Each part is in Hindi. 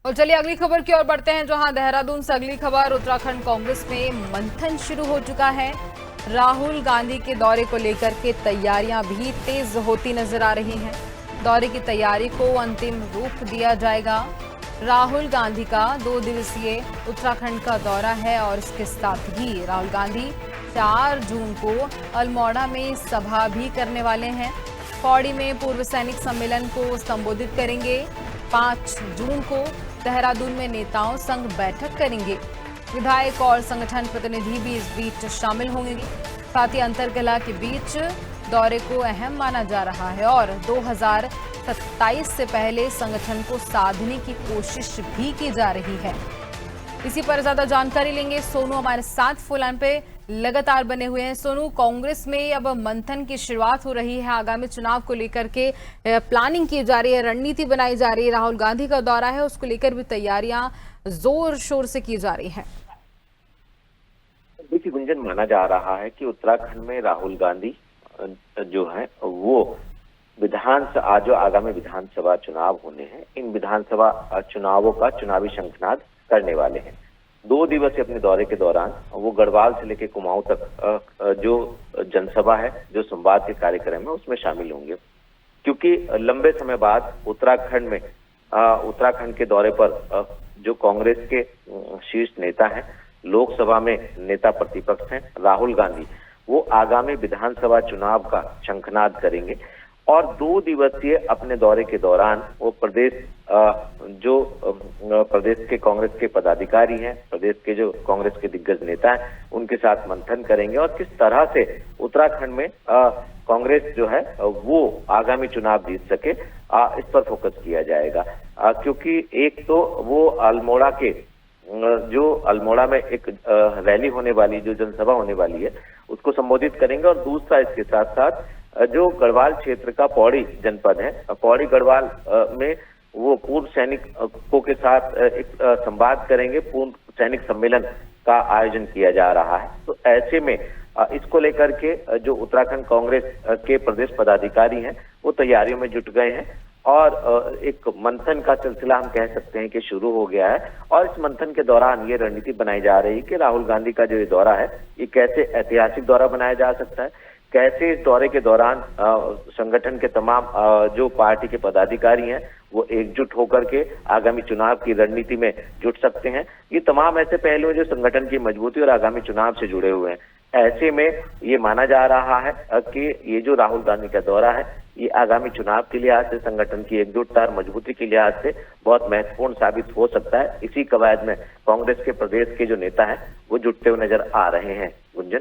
और चलिए अगली खबर की ओर बढ़ते हैं, जहां देहरादून से अगली खबर। उत्तराखंड कांग्रेस में मंथन शुरू हो चुका है। राहुल गांधी के दौरे को लेकर के तैयारियां भी तेज होती नजर आ रही हैं। दौरे की तैयारी को अंतिम रूप दिया जाएगा। राहुल गांधी का 2 दिवसीय उत्तराखंड का दौरा है और इसके साथ ही राहुल गांधी 4 जून को अल्मोड़ा में सभा भी करने वाले हैं। पौड़ी में पूर्व सैनिक सम्मेलन को संबोधित करेंगे। 5 जून को देहरादून में नेताओं संग बैठक करेंगे। विधायक और संगठन प्रतिनिधि भी इस बीच शामिल होंगे। साथ ही अंतरकलह के बीच दौरे को अहम माना जा रहा है और 2027 से पहले संगठन को साधने की कोशिश भी की जा रही है। इसी पर ज्यादा जानकारी लेंगे। सोनू हमारे साथ फोन लाइन पे लगातार बने हुए हैं। सोनू, कांग्रेस में अब मंथन की शुरुआत हो रही है। आगामी चुनाव को लेकर के प्लानिंग की जा रही है, रणनीति बनाई जा रही है। राहुल गांधी का दौरा है, उसको लेकर भी तैयारियां जोर शोर से की जा रही है। देखिए गुंजन, माना जा रहा है कि उत्तराखंड में राहुल गांधी जो है वो जो आगामी विधानसभा चुनाव होने हैं, इन विधानसभा चुनावों का चुनावी शंखनाद करने वाले हैं। 2 दिवसीय अपने दौरे के दौरान वो गढ़वाल से लेकर कुमाऊं तक जो जनसभा है, जो संवाद के कार्यक्रम है, उसमें शामिल होंगे। क्योंकि लंबे समय बाद उत्तराखंड के दौरे पर जो कांग्रेस के शीर्ष नेता हैं, लोकसभा में नेता प्रतिपक्ष हैं राहुल गांधी, वो आगामी विधानसभा चुनाव का शंखनाद करेंगे। और 2 दिवसीय अपने दौरे के दौरान वो प्रदेश के कांग्रेस के पदाधिकारी हैं, प्रदेश के जो कांग्रेस के दिग्गज नेता हैं, उनके साथ मंथन करेंगे और किस तरह से उत्तराखंड में कांग्रेस जो है वो आगामी चुनाव जीत सके, इस पर फोकस किया जाएगा। क्योंकि एक तो वो अल्मोड़ा में एक रैली होने वाली, जो जनसभा होने वाली है, उसको संबोधित करेंगे। और दूसरा इसके साथ साथ जो गढ़वाल क्षेत्र का पौड़ी जनपद है, पौड़ी गढ़वाल में वो पूर्व सैनिकों के साथ एक संवाद करेंगे। पूर्व सैनिक सम्मेलन का आयोजन किया जा रहा है। तो ऐसे में इसको लेकर के जो उत्तराखंड कांग्रेस के प्रदेश पदाधिकारी हैं, वो तैयारियों में जुट गए हैं और एक मंथन का सिलसिला हम कह सकते हैं कि शुरू हो गया है। और इस मंथन के दौरान ये रणनीति बनाई जा रही है कि राहुल गांधी का जो ये दौरा है, ये कैसे ऐतिहासिक दौरा बनाया जा सकता है, कैसे इस दौरे के दौरान संगठन के तमाम जो पार्टी के पदाधिकारी हैं, वो एकजुट होकर के आगामी चुनाव की रणनीति में जुट सकते हैं। ये तमाम ऐसे पहलू हैं जो संगठन की मजबूती और आगामी चुनाव से जुड़े हुए हैं। ऐसे में ये माना जा रहा है कि ये जो राहुल गांधी का दौरा है, ये आगामी चुनाव के लिहाज से, संगठन की एकजुटता और मजबूती के लिहाज से बहुत महत्वपूर्ण साबित हो सकता है। इसी कवायद में कांग्रेस के प्रदेश के जो नेता हैं, वो जुटते हुए नजर आ रहे हैं। गुंजन,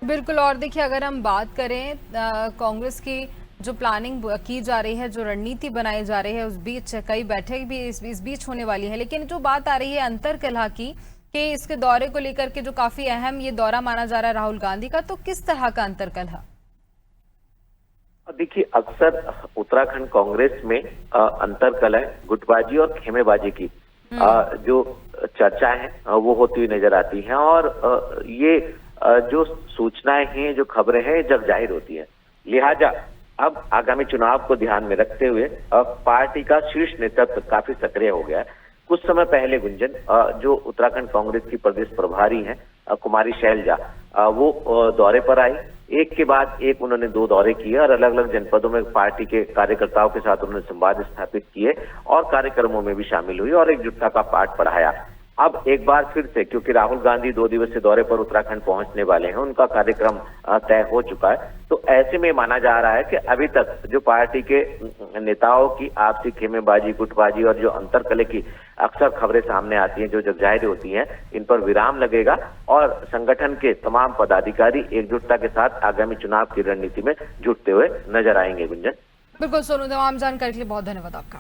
बिल्कुल। और देखिए, अगर हम बात करें कांग्रेस की जो प्लानिंग की जा रही है, जो रणनीति बनाई जा रही है, उस बीच कई बैठक भी इस बीच होने वाली है। लेकिन जो बात आ रही है अंतरकलह की, कि इसके दौरे को लेकर के जो काफी अहम ये दौरा माना जा रहा है राहुल गांधी का, तो किस तरह का अंतरकलह? देखिए, अक्सर उत्तराखंड कांग्रेस में अंतरकलह, गुटबाजी और खेमेबाजी की जो चर्चा है वो होती हुई नजर आती है। और ये जो सूचनाएं हैं, जो खबरें हैं, जग जाहिर होती है। लिहाजा अब आगामी चुनाव को ध्यान में रखते हुए पार्टी का शीर्ष नेतृत्व काफी सक्रिय हो गया है। कुछ समय पहले गुंजन, जो उत्तराखंड कांग्रेस की प्रदेश प्रभारी हैं कुमारी शैलजा, वो दौरे पर आई। एक के बाद एक उन्होंने 2 दौरे किए और अलग अलग जनपदों में पार्टी के कार्यकर्ताओं के साथ उन्होंने संवाद स्थापित किए और कार्यक्रमों में भी शामिल हुई और एकजुटता का पाठ पढ़ाया। अब एक बार फिर से, क्योंकि राहुल गांधी 2 दिवसीय दौरे पर उत्तराखंड पहुंचने वाले हैं, उनका कार्यक्रम तय हो चुका है। तो ऐसे में माना जा रहा है कि अभी तक जो पार्टी के नेताओं की आपसी खेमेबाजी, गुटबाजी और जो अंतरकलह की अक्सर खबरें सामने आती हैं, जो जगजाहिर होती हैं, इन पर विराम लगेगा और संगठन के तमाम पदाधिकारी एकजुटता के साथ आगामी चुनाव की रणनीति में जुटते हुए नजर आएंगे। गुंजन, बिल्कुल सोनू, तमाम जानकारी के लिए बहुत धन्यवाद आपका।